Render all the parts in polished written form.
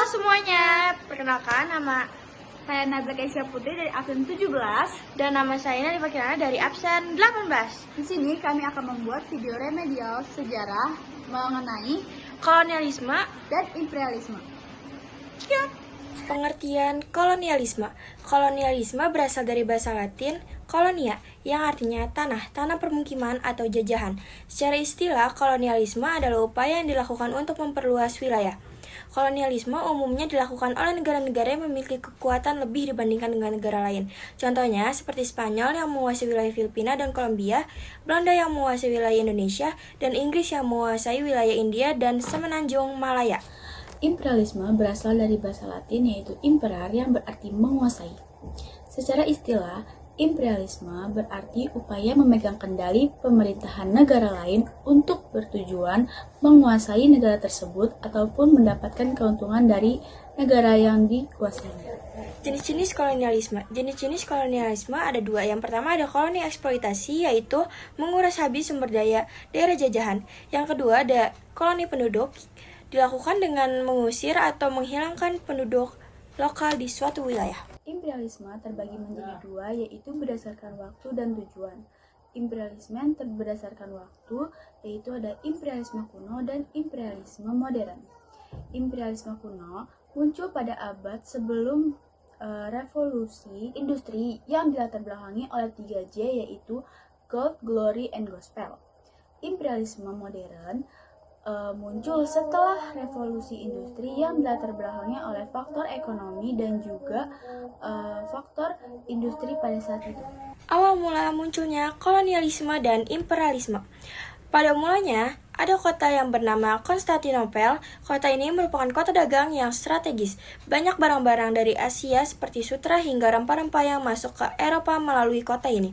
semuanya, perkenalkan nama Saya Nazla Keisha Putri dari absen 17. dan nama saya Nadi Fakirana dari absen 18. Di sini kami akan membuat video remedial sejarah mengenai Kolonialisme. dan imperialisme. Pengertian kolonialisme. Kolonialisme berasal dari bahasa Latin kolonia, yang artinya tanah permukiman atau jajahan. Secara istilah, kolonialisme adalah upaya yang dilakukan untuk memperluas wilayah. Kolonialisme umumnya dilakukan oleh negara-negara yang memiliki kekuatan lebih dibandingkan dengan negara lain. Contohnya, seperti Spanyol yang menguasai wilayah Filipina dan Kolombia, Belanda yang menguasai wilayah Indonesia, dan Inggris yang menguasai wilayah India dan Semenanjung Malaya. Imperialisme berasal dari bahasa Latin yaitu imperar yang berarti menguasai. Secara istilah, imperialisme berarti upaya memegang kendali pemerintahan negara lain untuk bertujuan menguasai negara tersebut ataupun mendapatkan keuntungan dari negara yang dikuasai. Jenis-jenis kolonialisme. Jenis-jenis kolonialisme ada dua. Yang pertama ada koloni eksploitasi, yaitu menguras habis sumber daya daerah jajahan. Yang kedua ada koloni penduduk, dilakukan dengan mengusir atau menghilangkan penduduk lokal di suatu wilayah. Imperialisme terbagi menjadi dua, yaitu berdasarkan waktu dan tujuan. Imperialisme yang berdasarkan waktu, yaitu ada imperialisme kuno dan imperialisme modern. Imperialisme kuno muncul pada abad sebelum revolusi industri yang dilatar belakangi oleh 3J, yaitu Gold, Glory, and Gospel. Imperialisme modern muncul setelah revolusi industri yang dilatar belakangi oleh faktor ekonomi dan juga faktor industri pada saat itu. Awal mula munculnya kolonialisme dan imperialisme. Pada mulanya, ada kota yang bernama Konstantinopel. Kota ini merupakan kota dagang yang strategis. Banyak barang-barang dari Asia seperti sutra hingga rempah-rempah yang masuk ke Eropa melalui kota ini.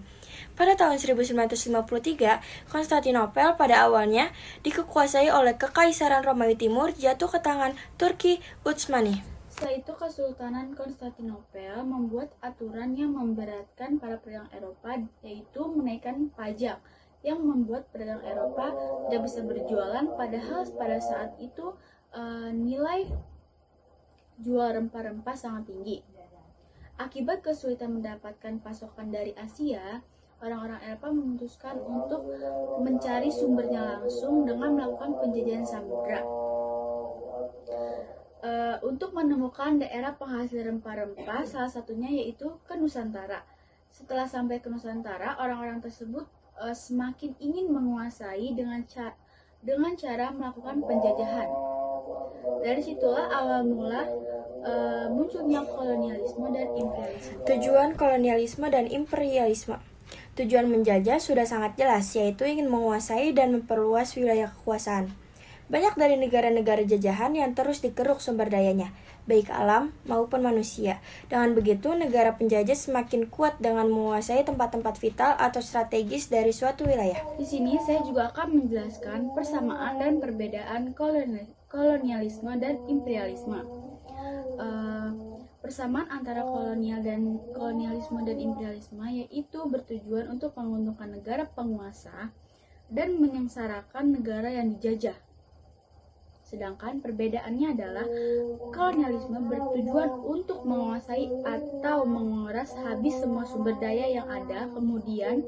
Pada tahun 1953, Konstantinopel pada awalnya dikuasai oleh Kekaisaran Romawi Timur, jatuh ke tangan Turki Utsmani. Setelah itu, Kesultanan Konstantinopel membuat aturan yang memberatkan para pedagang Eropa, yaitu menaikkan pajak, yang membuat pedagang Eropa tidak bisa berjualan, padahal pada saat itu nilai jual rempah-rempah sangat tinggi. Akibat kesulitan mendapatkan pasokan dari Asia, orang-orang Eropa memutuskan untuk mencari sumbernya langsung dengan melakukan penjajahan samudra. Untuk menemukan daerah penghasil rempah-rempah, salah satunya yaitu ke Nusantara. Setelah sampai ke Nusantara, orang-orang tersebut semakin ingin menguasai dengan cara melakukan penjajahan. Dari situlah awal mula munculnya kolonialisme dan imperialisme. Tujuan kolonialisme dan imperialisme. Tujuan menjajah sudah sangat jelas, yaitu ingin menguasai dan memperluas wilayah kekuasaan. Banyak dari negara-negara jajahan yang terus dikeruk sumber dayanya, baik alam maupun manusia. Dengan begitu, negara penjajah semakin kuat dengan menguasai tempat-tempat vital atau strategis dari suatu wilayah. Di sini saya juga akan menjelaskan persamaan dan perbedaan kolonialisme dan imperialisme. Persamaan antara kolonialisme dan imperialisme yaitu bertujuan untuk menguntungkan negara penguasa dan menyengsarakan negara yang dijajah. Sedangkan perbedaannya adalah kolonialisme bertujuan untuk menguasai atau menguras habis semua sumber daya yang ada, kemudian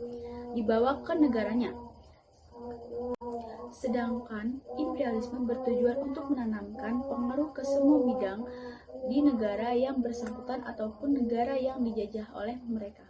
dibawa ke negaranya. Sedangkan imperialisme bertujuan untuk menanamkan pengaruh ke semua bidang di negara yang bersangkutan ataupun negara yang dijajah oleh mereka.